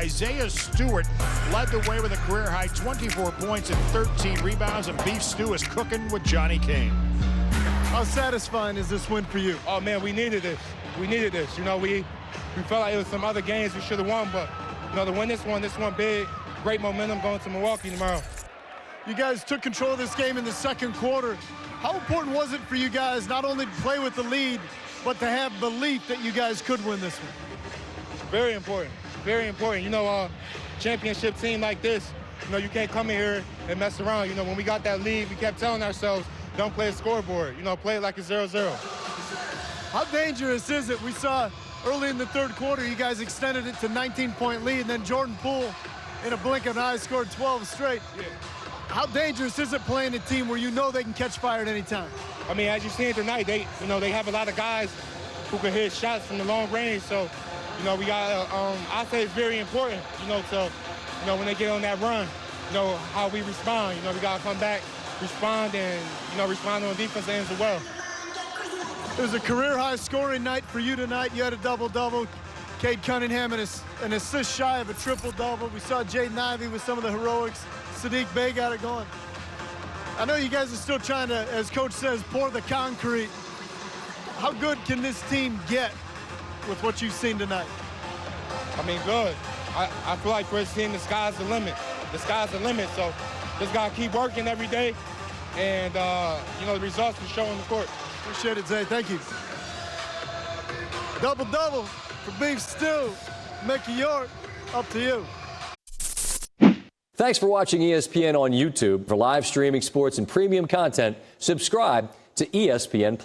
Isaiah Stewart led the way with a career-high 24 points and 13 rebounds, and Beef Stew is cooking with Johnny Kane. How satisfying is this win for you? Oh, man, we needed this. We needed this. You know, we felt like it was some other games we should have won, but, you know, to win this one big, great momentum going to Milwaukee tomorrow. You guys took control of this game in the second quarter. How important was it for you guys not only to play with the lead, but to have belief that you guys could win this one? Very important. Very important. You know, a championship team like this, you know, you can't come in here and mess around. You know, when we got that lead, we kept telling ourselves, don't play a scoreboard. You know, play it like a 0-0. How dangerous is it? We saw early in the third quarter, you guys extended it to 19-point lead, and then Jordan Poole, in a blink of an eye, scored 12 straight. Yeah. How dangerous is it playing a team where you know they can catch fire at any time? I mean, as you've seen tonight, they have a lot of guys who can hit shots from the long range. So, you know, we got, I say it's very important, you know, when they get on that run, you know, how we respond. You know, we got to come back, respond, and, you know, respond on defense ends as well. It was a career-high scoring night for you tonight. You had a double-double. Cade Cunningham an assist shy of a triple-double. We saw Jaden Ivey with some of the heroics. Sadiq Bey got it going. I know you guys are still trying to, as Coach says, pour the concrete. How good can this team get with what you've seen tonight? I mean, good. I feel like for this team, the sky's the limit. The sky's the limit, so just got to keep working every day, and, you know, the results will show on the court. Appreciate it, Zay. Thank you. Double-double for Beef Stew. Mickey York, up to you. Thanks for watching ESPN on YouTube. For live streaming sports and premium content, subscribe to ESPN+.